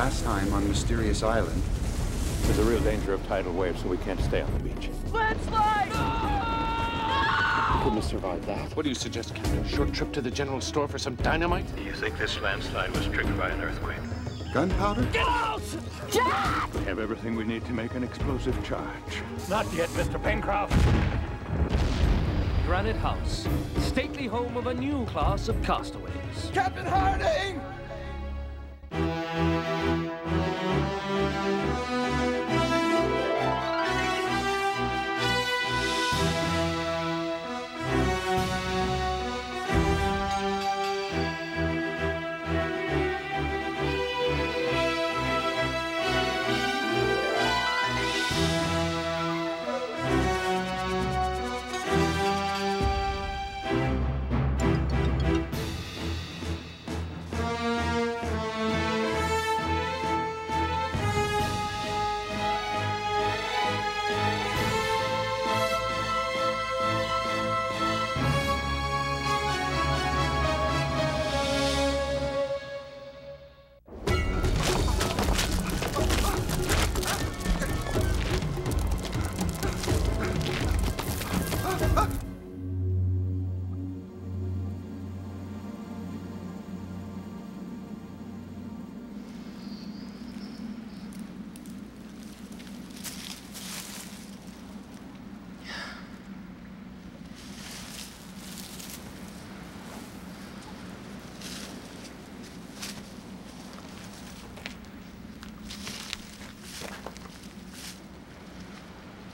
last time on Mysterious Island. There's a real danger of tidal waves, so we can't stay on the beach. Landslide! Couldn't have survived that. What do you suggest, Captain? Short trip to the general store for some dynamite? Do you think this landslide was triggered by an earthquake? Gunpowder? Get out! Jack! We have everything we need to make an explosive charge. Not yet, Mr. Pencroft. Granite House, stately home of a new class of castaways. Captain Harding!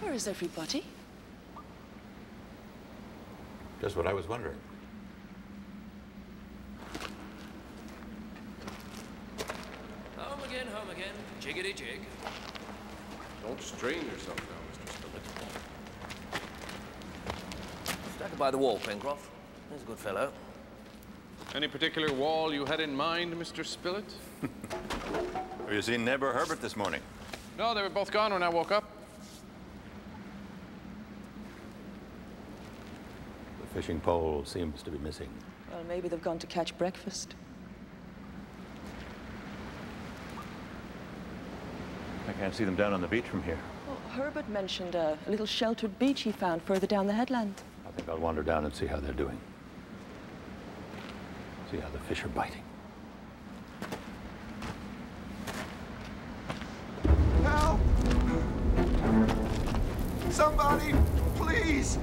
Where is everybody? Just what I was wondering. Home again, jiggity jig. Don't strain yourself now, Mr. Spillett. Stack it by the wall, Pencroft. He's a good fellow. Any particular wall you had in mind, Mr. Spillett? Have you seen Neb or Herbert this morning? No, they were both gone when I woke up. The fishing pole seems to be missing. Well, maybe they've gone to catch breakfast. I can't see them down on the beach from here. Oh, Herbert mentioned a little sheltered beach he found further down the headland. I think I'll wander down and see how they're doing. See how the fish are biting. Help! Somebody, please!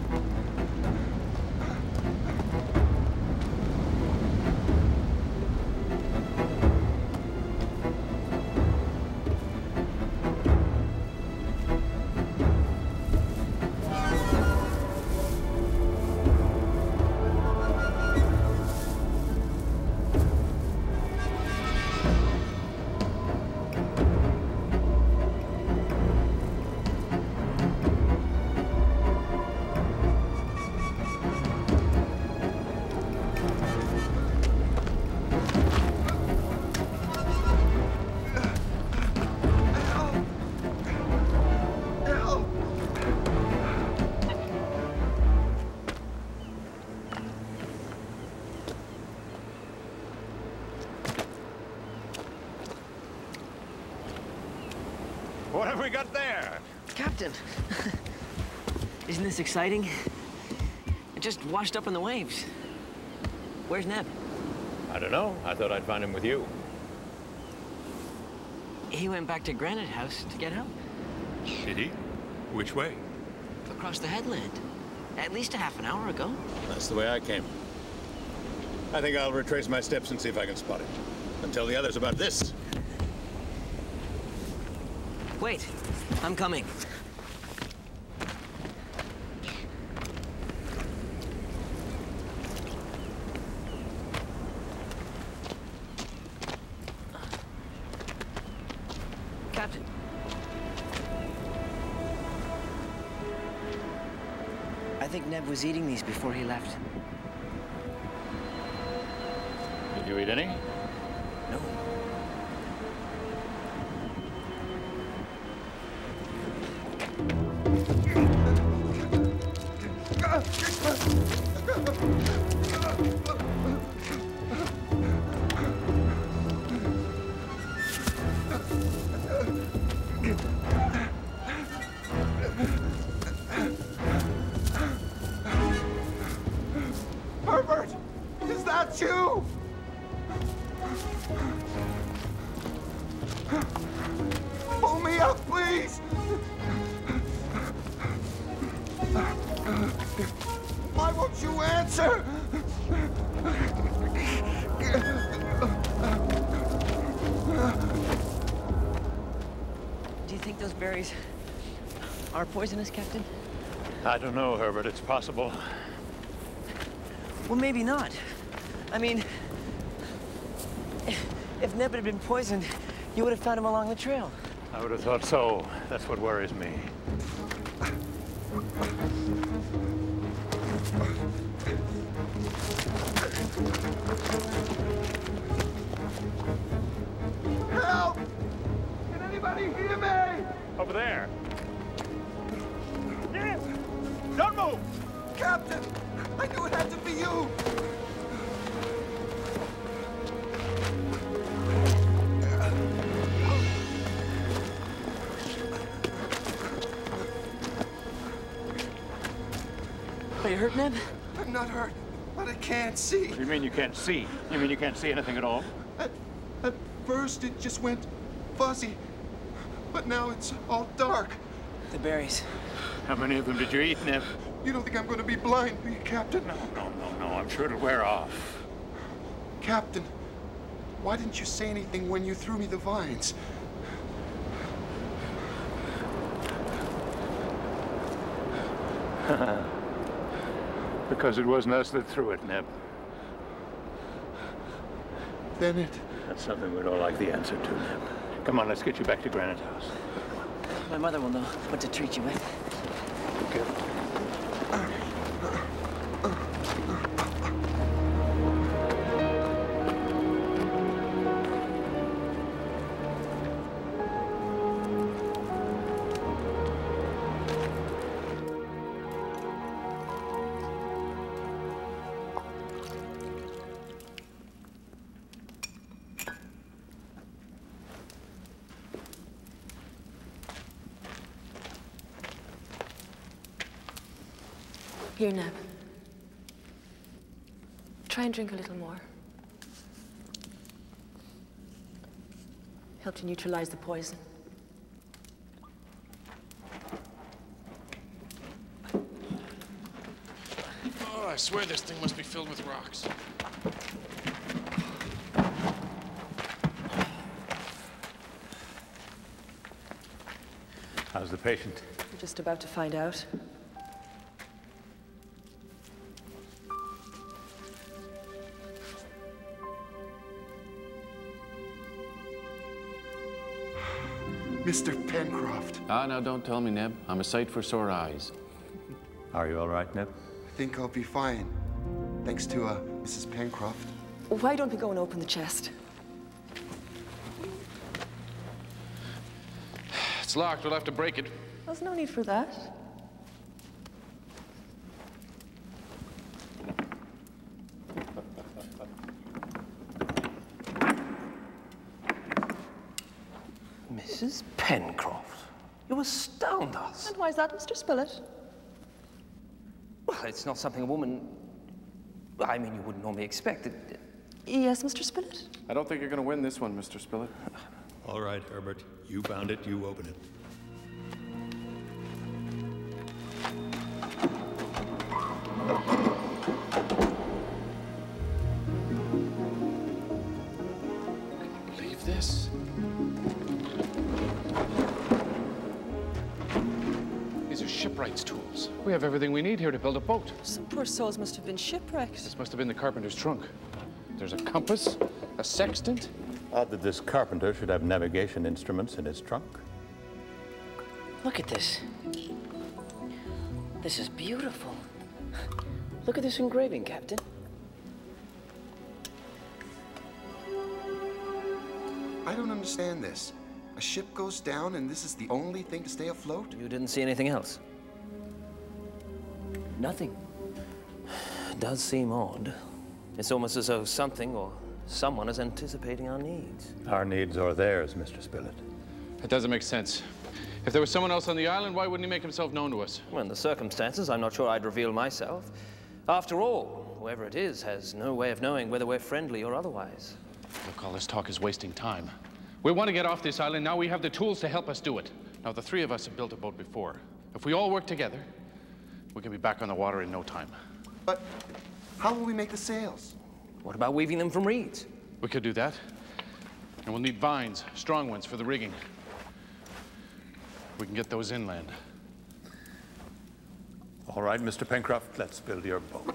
What have we got there? Captain, isn't this exciting? It just washed up in the waves. Where's Neb? I don't know. I thought I'd find him with you. He went back to Granite House to get help. Did he? Which way? Across the headland. At least a half an hour ago. That's the way I came. I think I'll retrace my steps and see if I can spot him. And tell the others about this. Wait, I'm coming. Captain. I think Neb was eating these before he left. Did you eat any? No. those berries are poisonous, Captain? I don't know, Herbert. It's possible. Well, maybe not. I mean, if Neb had been poisoned, you would have found him along the trail. I would have thought so. That's what worries me. Help! Can anybody hear me? Over there. Yes! Don't move! Captain! I knew it had to be you! Are you hurt, Neb? I'm not hurt, but I can't see. What do you mean you can't see? You mean you can't see anything at all? At first it just went fuzzy, but now it's all dark. The berries. How many of them did you eat, Neb? You don't think I'm going to be blind, do you, Captain? No. I'm sure it'll wear off. Captain, why didn't you say anything when you threw me the vines? Because it wasn't us that threw it, Neb. Then it... That's something we'd all like the answer to, Neb. Come on, let's get you back to Granite House. My mother will know what to treat you with. Be careful. Here, Neb. Try and drink a little more. Help to neutralize the poison. Oh, I swear this thing must be filled with rocks. How's the patient? We're just about to find out. Mr. Pencroft. Ah, now don't tell me, Neb. I'm a sight for sore eyes. Are you all right, Neb? I think I'll be fine. Thanks to, Mrs. Pencroft. Why don't we go and open the chest? It's locked. We'll have to break it. There's no need for that. Mrs. Pencroft, you astound us. And why is that, Mr. Spilett? Well, it's not something a woman... I mean, you wouldn't normally expect it. Yes, Mr. Spilett? I don't think you're going to win this one, Mr. Spilett. All right, Herbert. You found it, you open it. Believe this? These are shipwrights' tools. We have everything we need here to build a boat. Some poor souls must have been shipwrecked. This must have been the carpenter's trunk. There's a compass, a sextant. Odd that this carpenter should have navigation instruments in his trunk. Look at this. This is beautiful. Look at this engraving, Captain. I don't understand this. A ship goes down and this is the only thing to stay afloat? You didn't see anything else? Nothing. It does seem odd. It's almost as though something or someone is anticipating our needs. Our needs or theirs, Mr. Spilett. It doesn't make sense. If there was someone else on the island, why wouldn't he make himself known to us? Well, in the circumstances, I'm not sure I'd reveal myself. After all, whoever it is has no way of knowing whether we're friendly or otherwise. Look, all this talk is wasting time. We want to get off this island. Now we have the tools to help us do it. Now, the three of us have built a boat before. If we all work together, we can be back on the water in no time. But how will we make the sails? What about weaving them from reeds? We could do that. And we'll need vines, strong ones, for the rigging. we can get those inland. All right, Mr. Pencroft, let's build your boat.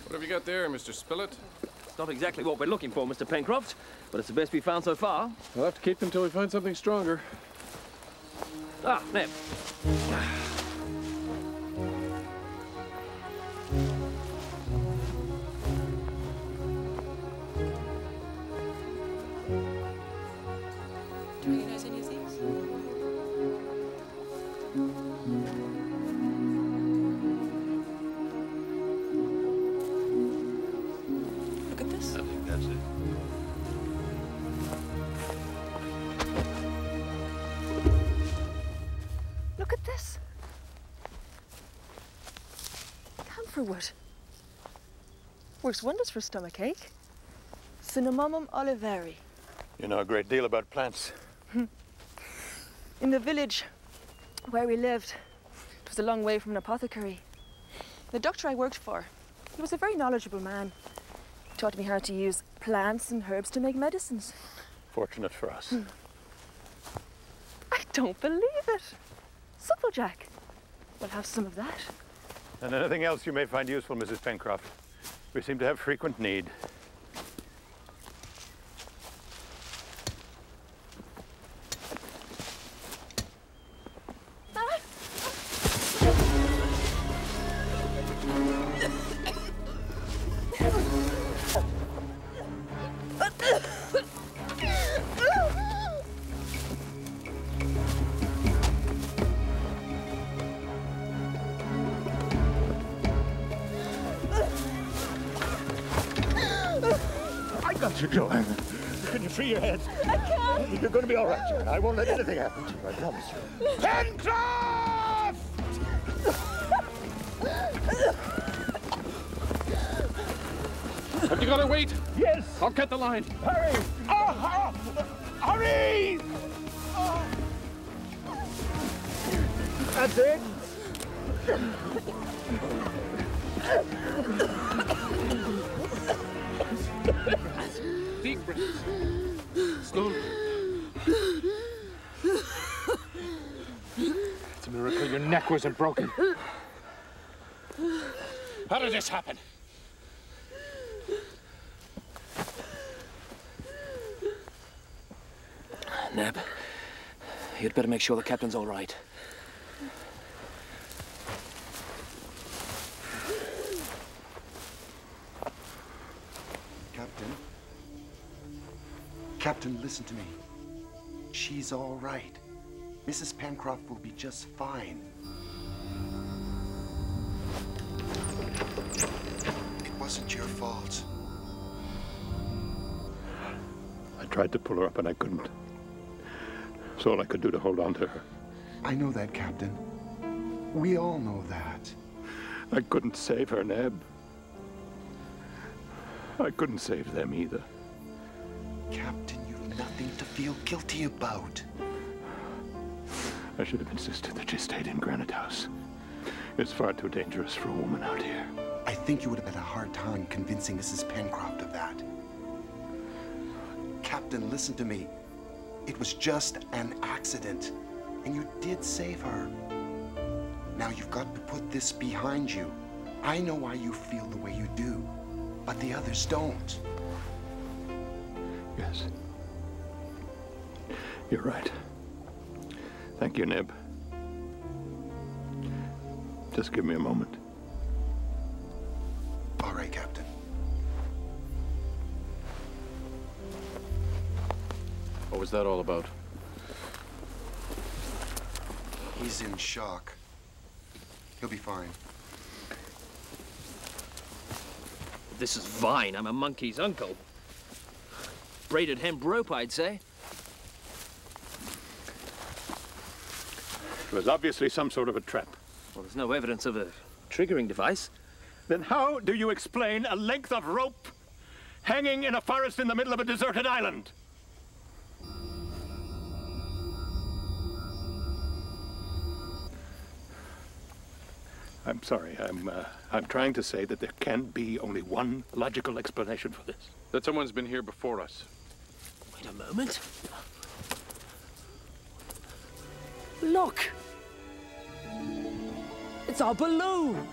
What have you got there, Mr. Spilett? It's not exactly what we're looking for, Mr. Pencroft, but it's the best we've found so far. We'll have to keep them till we find something stronger. Ah, Neb. Do you recognize any of these? Look at this. I think that's it. Look at this. Camphor wood. Works wonders for stomachache. Cinnamomum oliveri. You know a great deal about plants. In the village where we lived, it was a long way from an apothecary. The doctor I worked for, he was a very knowledgeable man. He taught me how to use plants and herbs to make medicines. Fortunate for us. I don't believe it. Supplejack. We'll have some of that. And anything else you may find useful, Mrs. Pencroft. We seem to have frequent need. You're going. Can you free your head? I can't. You're going to be all right, Sharon. I won't let anything happen to you, I promise you. Pencroft! Have you got her weight? Yes! I'll cut the line. Hurry! Hurry! That's it. Deep breaths. Slowly. It's a miracle your neck wasn't broken. How did this happen? Neb, you'd better make sure the captain's all right. Captain, listen to me. She's all right. Mrs. Pencroft will be just fine. It wasn't your fault. I tried to pull her up and I couldn't. It's all I could do to hold on to her. I know that, Captain. We all know that. I couldn't save her, Neb. I couldn't save them either. Captain, you've nothing to feel guilty about. I should have insisted that she stayed in Granite House. It's far too dangerous for a woman out here. I think you would have had a hard time convincing Mrs. Pencroft of that. Captain, listen to me. It was just an accident, and you did save her. Now you've got to put this behind you. I know why you feel the way you do, but the others don't. Yes. You're right. Thank you, Neb. Just give me a moment. All right, Captain. was that all about? He's in shock. He'll be fine. This is fine. I'm a monkey's uncle. Braided hemp rope, I'd say. It was obviously some sort of a trap. Well, there's no evidence of a triggering device. Then how do you explain a length of rope hanging in a forest in the middle of a deserted island? I'm sorry. I'm trying to say that there can be only one logical explanation for this. That someone's been here before us. Wait a moment. Look! It's our balloon!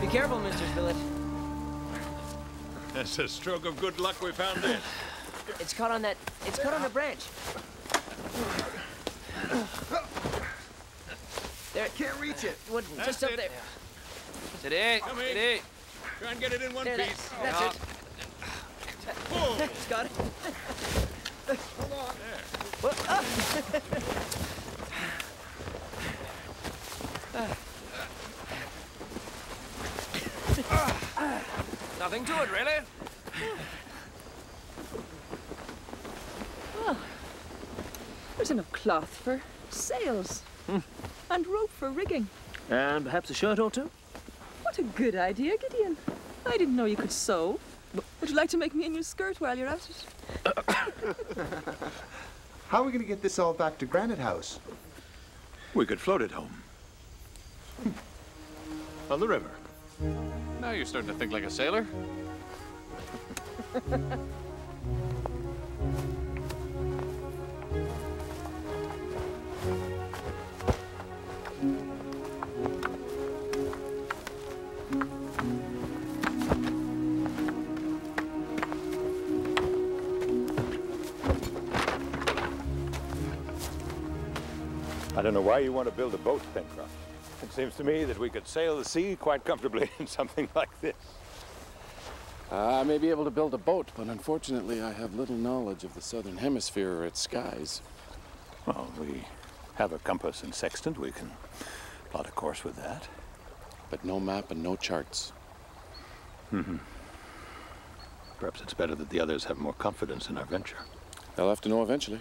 Be careful, Mr. Spillett. That's a stroke of good luck we found it. It's caught on that. It's caught on a branch. There. Can't reach it. What, just up there. Today. Come in. Today. Try and get it in one There, piece. that's it. Pull. It's got it. Hold on. Nothing to it, really. Oh, there's enough cloth for sails. And rope for rigging. And perhaps a shirt or two? What a good idea, Gideon. I didn't know you could sew. Would you like to make me a new skirt while you're at it? How are we going to get this all back to Granite House? We could float it home. On the river. Now you're starting to think like a sailor. I don't know why you want to build a boat, Pencroft. It seems to me that we could sail the sea quite comfortably in something like this. I may be able to build a boat, but unfortunately I have little knowledge of the southern hemisphere or its skies. Well, we have a compass and sextant. We can plot a course with that. But no map and no charts. Perhaps it's better that the others have more confidence in our venture. They'll have to know eventually.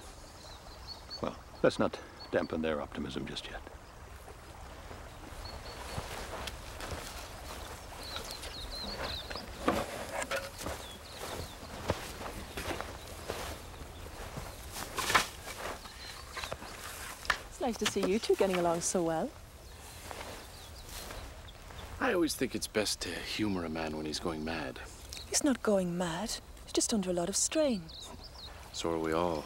Well, let's not dampen their optimism just yet. It's nice to see you two getting along so well. I always think it's best to humor a man when he's going mad. He's not going mad. He's just under a lot of strain. So are we all.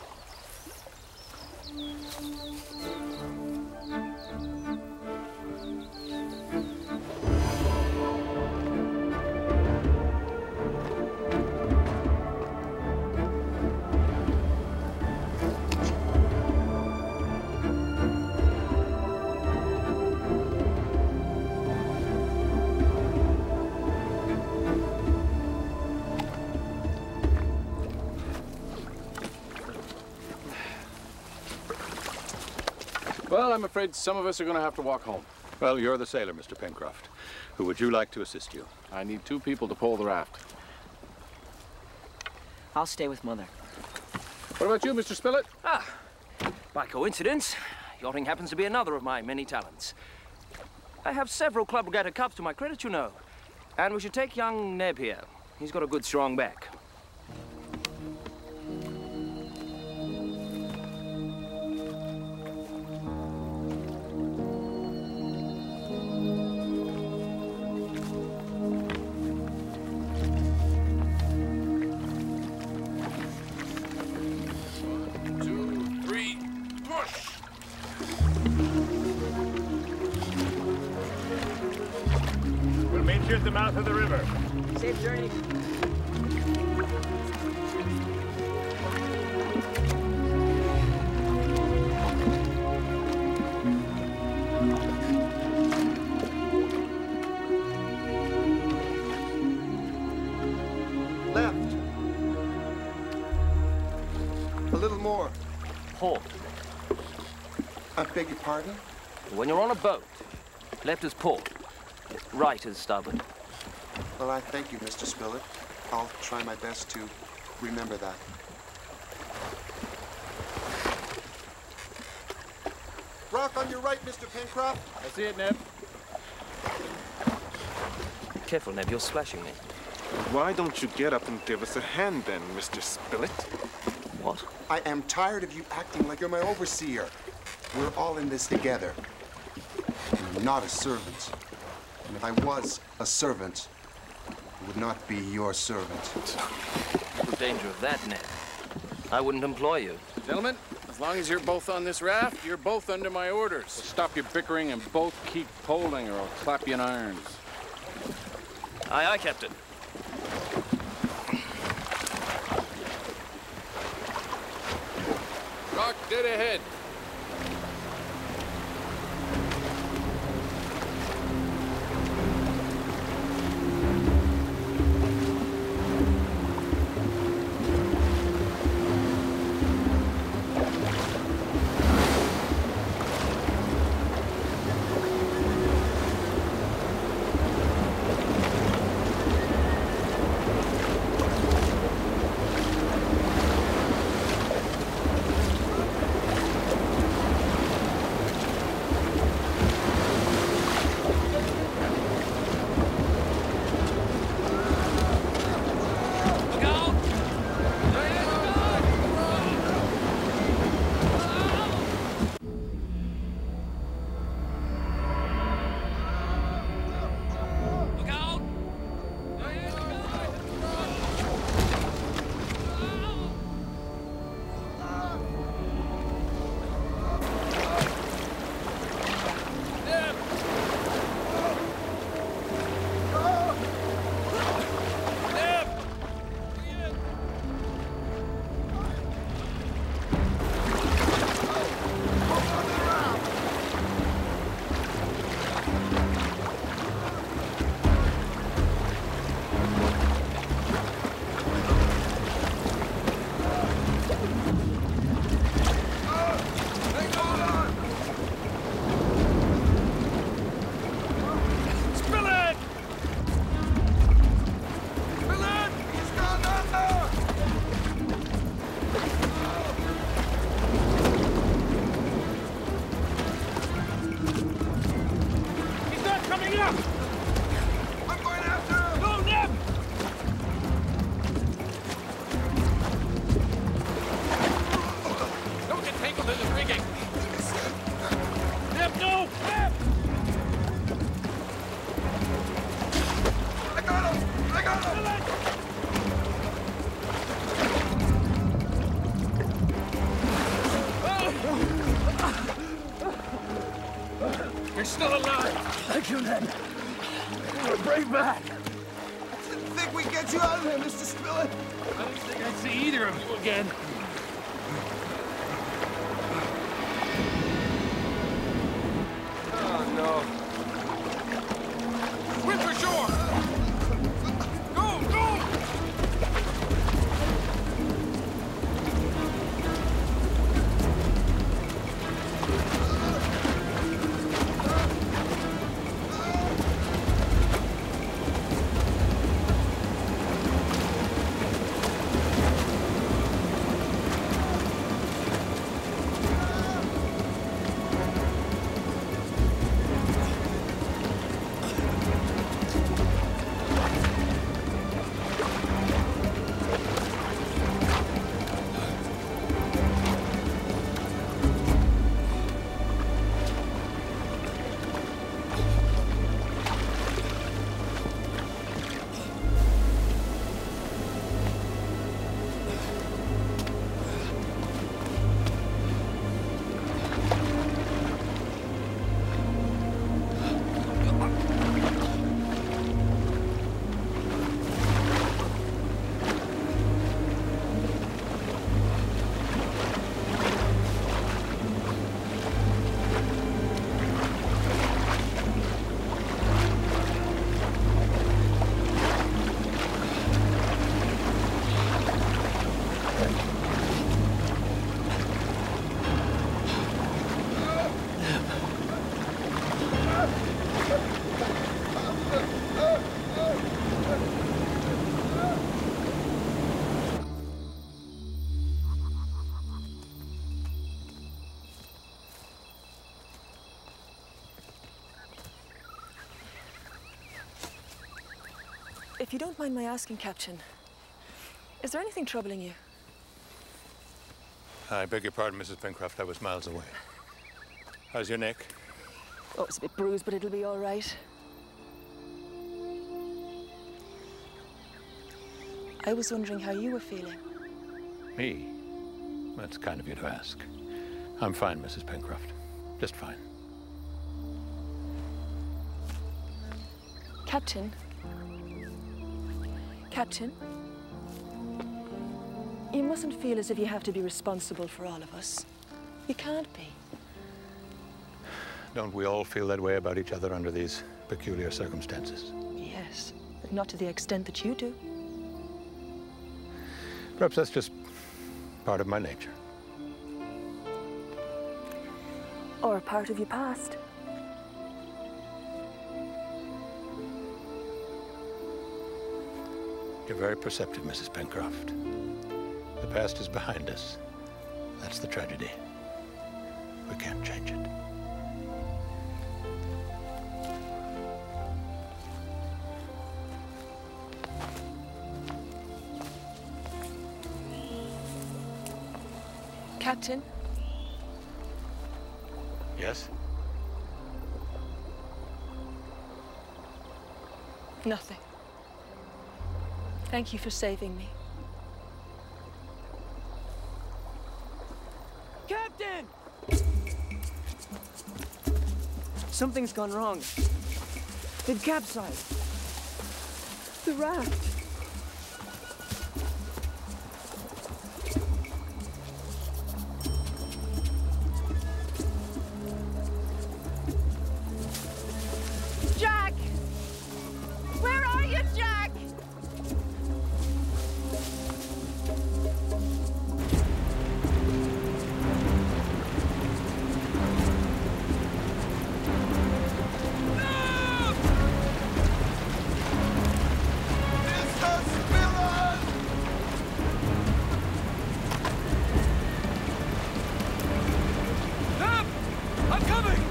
Well, I'm afraid some of us are going to have to walk home. Well, you're the sailor, Mr. Pencroft. Who would you like to assist you? I need 2 people to pole the raft. I'll stay with Mother. What about you, Mr. Spillett? By coincidence, yachting happens to be another of my many talents. I have several Club Regatta Cups to my credit, you know. And we should take young Neb here. He's got a good, strong back. meet you at the mouth of the river. Safe journey. Left. A little more. Port. I beg your pardon? When you're on a boat, left is port, right is starboard. Well, I thank you, Mr. Spilett. I'll try my best to remember that. Rock on your right, Mr. Pencroft. I see it, Neb. Careful, Neb, you're splashing me. Why don't you get up and give us a hand then, Mr. Spilett? What? I am tired of you acting like you're my overseer. We're all in this together. I'm not a servant. And if I was a servant, I would not be your servant. The danger of that, Ned. I wouldn't employ you. Gentlemen, as long as you're both on this raft, you're both under my orders. So stop your bickering and both keep poling, or I'll clap you in irons. Aye, aye, Captain. Rock dead ahead. You're still alive. Thank you, Ned. You're a brave man. I didn't think we'd get you out of there, Mr. Spilett. I don't think I'd see either of you again. Oh, no. Swim for shore! Go, go! If you don't mind my asking, Captain, is there anything troubling you? I beg your pardon, Mrs. Pencroft. I was miles away. How's your neck? Oh, it's a bit bruised, but it'll be all right. I was wondering how you were feeling. Me? That's kind of you to ask. I'm fine, Mrs. Pencroft. Just fine. Captain? Captain? You mustn't feel as if you have to be responsible for all of us. You can't be. Don't we all feel that way about each other under these peculiar circumstances? Yes, but not to the extent that you do. Perhaps that's just part of my nature. Or a part of your past. You're very perceptive, Mrs. Pencroft. The past is behind us. That's the tragedy. We can't change it. Captain? Yes? Nothing. Thank you for saving me. Captain! Something's gone wrong. They've capsized. The raft. Jack! Where are you, Jack? I'm coming!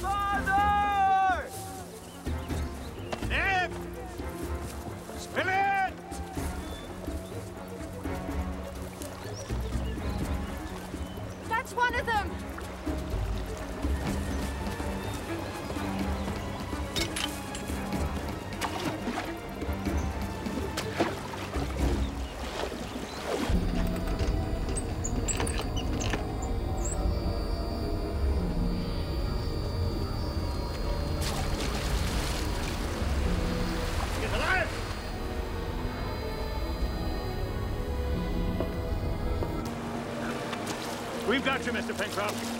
Father! Ned! Spill it! That's one of them! Get alive! We've got you, Mr. Pencroft.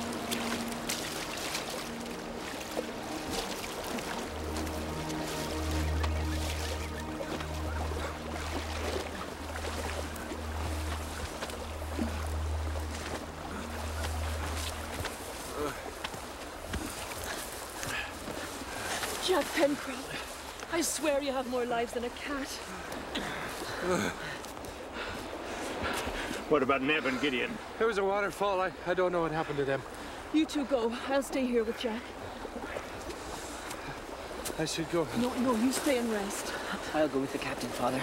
Jack Pencroft, I swear you have more lives than a cat. What about Neb and Gideon? There was a waterfall. I don't know what happened to them. You two go. I'll stay here with Jack. I should go. No, you stay and rest. I'll go with the captain, Father.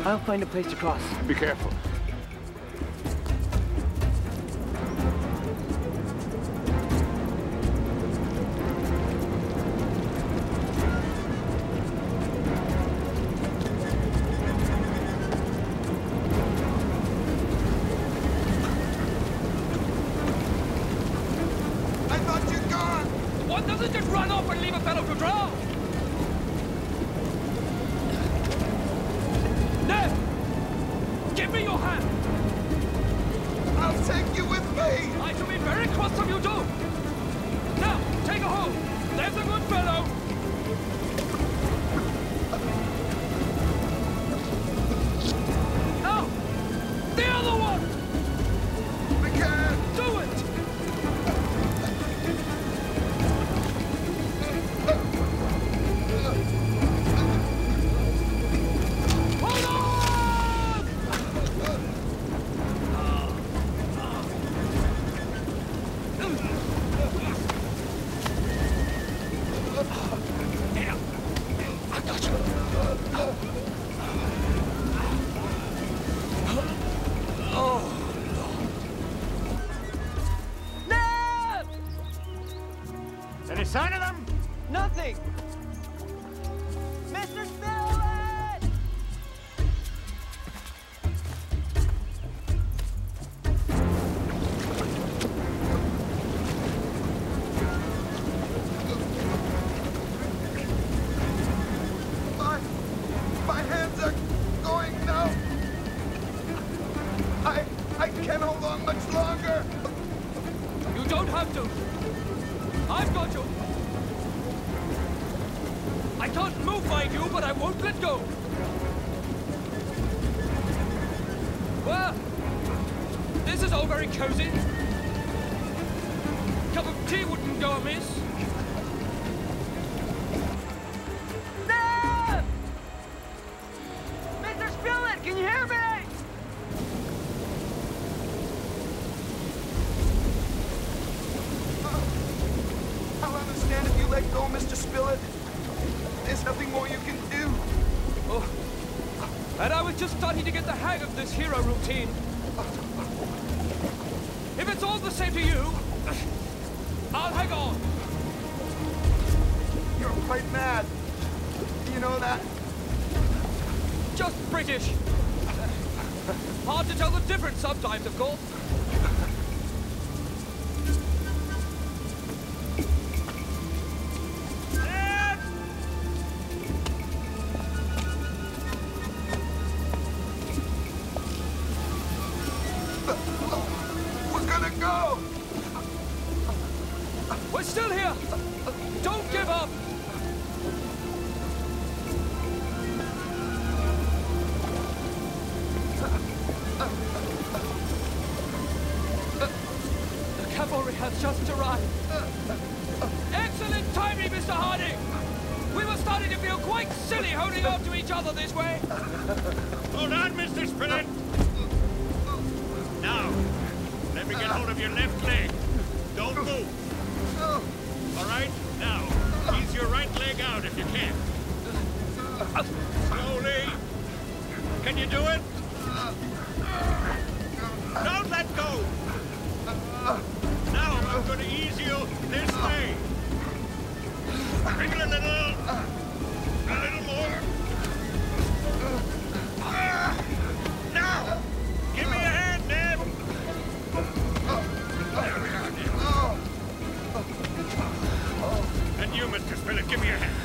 I'll find a place to cross. Be careful. I thought you'd gone! One doesn't just run off and leave a fellow to drown! Ned! Give me your hand! I'll take you with me! I shall be very cross if you do! Now, take a hold! There's a good fellow! Now! The other one! I can't! Do it! Hold on! I got you. Oh, Lord. Ned! Any sign of them? Nothing! Mr. Spillett! My hands are going now. I can't hold on much longer. You don't have to. I've got you. I can't move, mind you, but I won't let go. Well, this is all very cozy. Cup of tea wouldn't go amiss. Ned! Mr. Spillett, can you hear me? I'll understand if you let go, Mr. Spillett. There's nothing more you can do. Oh, and I was just starting to get the hang of this hero routine. If it's all the same to you, I'll hang on. You're quite mad. You know that? Just British. Hard to tell the difference sometimes, of course. We're gonna go! We're still here! Don't give up! The cavalry has just arrived. Excellent timing, Mr. Harding! We were starting to feel quite silly holding on to each other this way. Hold on, Mr. Spillett. Now, let me get hold of your left leg. Don't move. All right? Now, ease your right leg out if you can. Slowly. Can you do it? Don't let go. Now, I'm going to ease you this way. Bring it a little. A little more. Now! Give me a hand, Ned! There we are, Ned. And you, Mr. Spillett, give me a hand.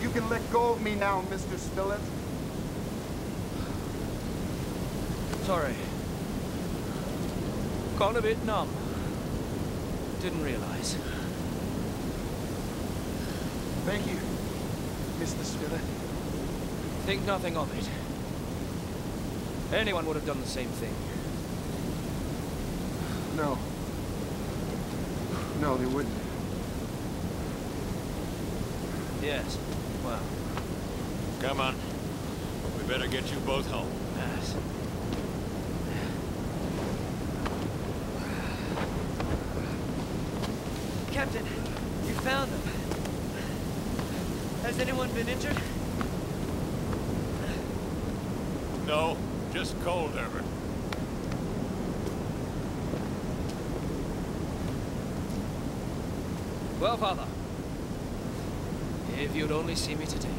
You can let go of me now, Mr. Spillett. Sorry. Gone a bit numb. Didn't realize. Thank you, Mr. Spillett. Think nothing of it. Anyone would have done the same thing. No. No, they wouldn't. Yes. Well. Come on. We better get you both home. Yes. Captain, you found them. Has anyone been injured? No, just cold, Herbert. Well, Father, if you'd only see me today.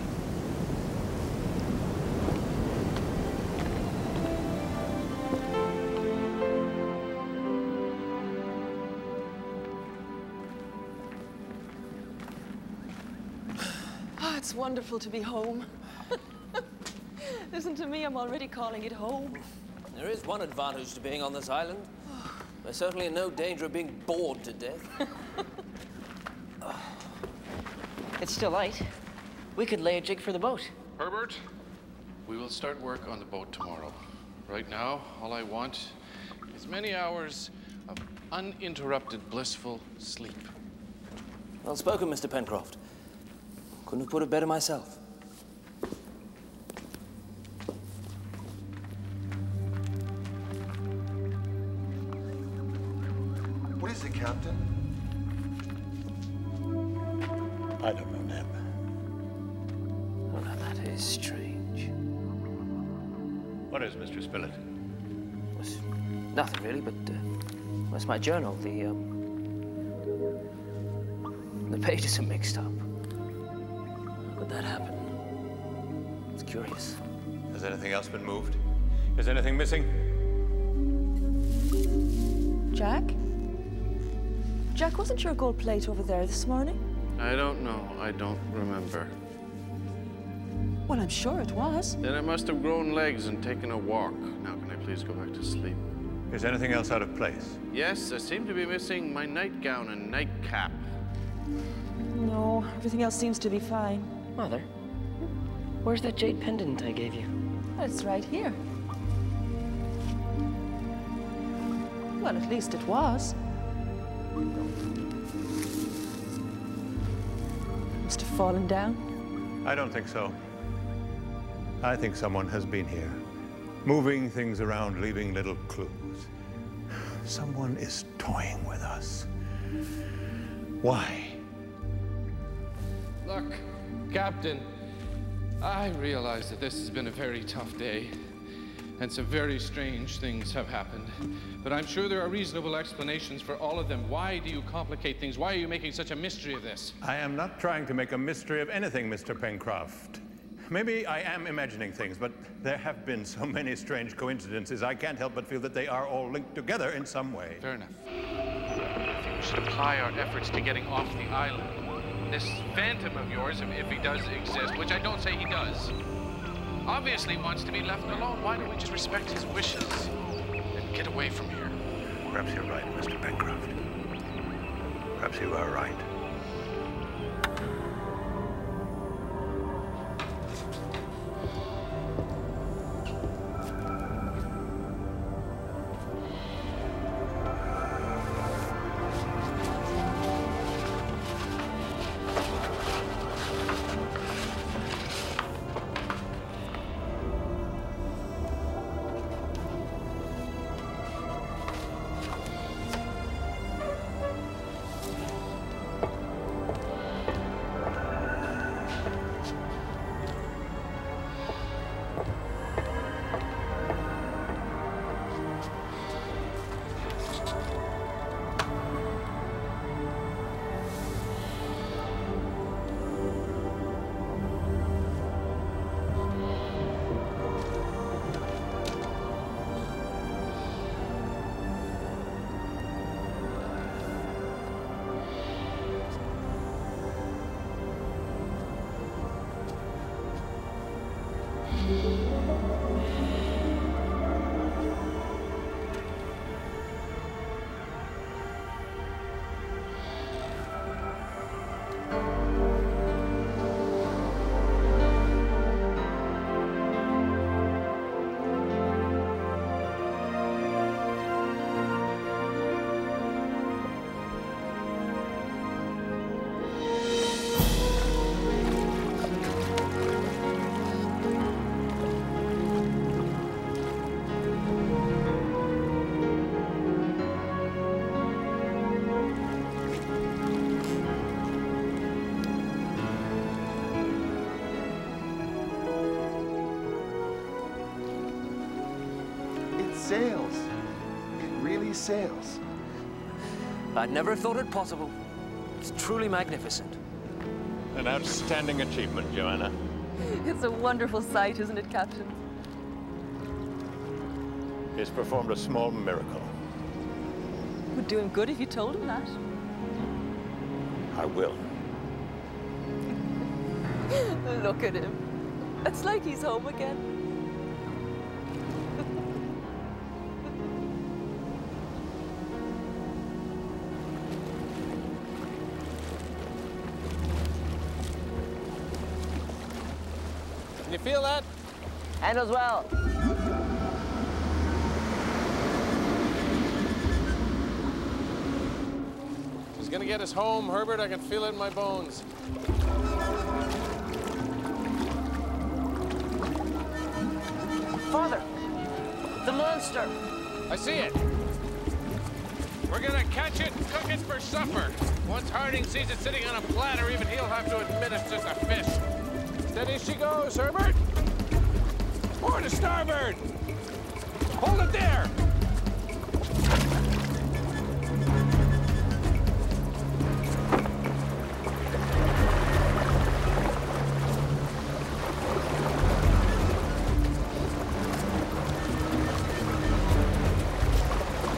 Oh, it's wonderful to be home. Listen to me, I'm already calling it home. There is one advantage to being on this island. There's certainly no danger of being bored to death. It's still light. We could lay a jig for the boat. Herbert, we will start work on the boat tomorrow. Right now, all I want is many hours of uninterrupted, blissful sleep. Well spoken, Mr. Pencroft. Couldn't have put it better myself. What is it, Captain? I don't know, Neb. Oh, now that is strange. What is, Mr. Spilett? It's nothing really, but where's my journal? The pages are mixed up. How could that happen? It's curious. Has anything else been moved? Is anything missing? Jack? Jack, wasn't your gold plate over there this morning? I don't know. I don't remember. Well, I'm sure it was. Then it must have grown legs and taken a walk. Now, can I please go back to sleep? Is anything else out of place? Yes, I seem to be missing my nightgown and nightcap. No, everything else seems to be fine. Mother, where's that jade pendant I gave you? It's right here. Well, at least it was. Must have fallen down. I don't think so. I think someone has been here, moving things around, leaving little clues. Someone is toying with us. Why? Look, Captain, I realize that this has been a very tough day, and some very strange things have happened. But I'm sure there are reasonable explanations for all of them. Why do you complicate things? Why are you making such a mystery of this? I am not trying to make a mystery of anything, Mr. Pencroft. Maybe I am imagining things, but there have been so many strange coincidences, I can't help but feel that they are all linked together in some way. Fair enough. I think we should apply our efforts to getting off the island. This phantom of yours, if he does exist, which I don't say he does, obviously wants to be left alone. Why don't we just respect his wishes and get away from here? Perhaps you're right, Mr. Pencroft. Perhaps you are right. sails. It really sails. I'd never thought it possible. It's truly magnificent. An outstanding achievement, Joanna. It's a wonderful sight, isn't it, Captain? He's performed a small miracle. It would do him good if you told him that. I will. Look at him. It's like he's home again. Can you feel that? And as well. He's gonna get us home, Herbert. I can feel it in my bones. Father, the monster. I see it. We're gonna catch it and cook it for supper. Once Harding sees it sitting on a platter, even he'll have to admit it's just a fish. Steady she goes, Herbert. More to starboard. Hold it there.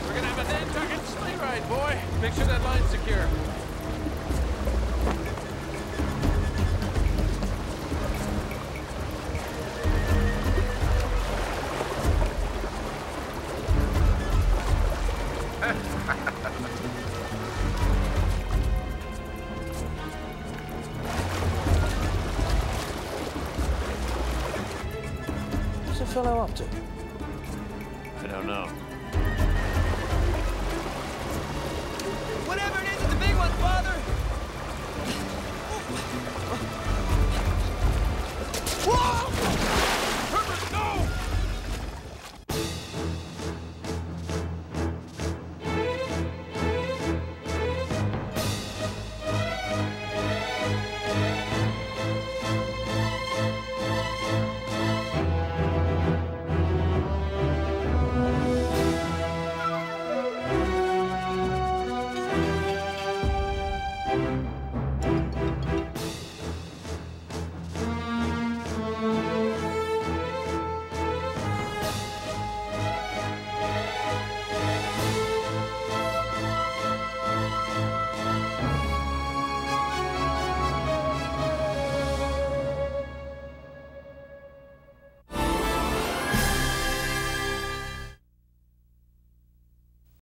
We're gonna have a Nantucket sleigh ride, boy. Make sure that line's secure. What's the fellow up to? I don't know.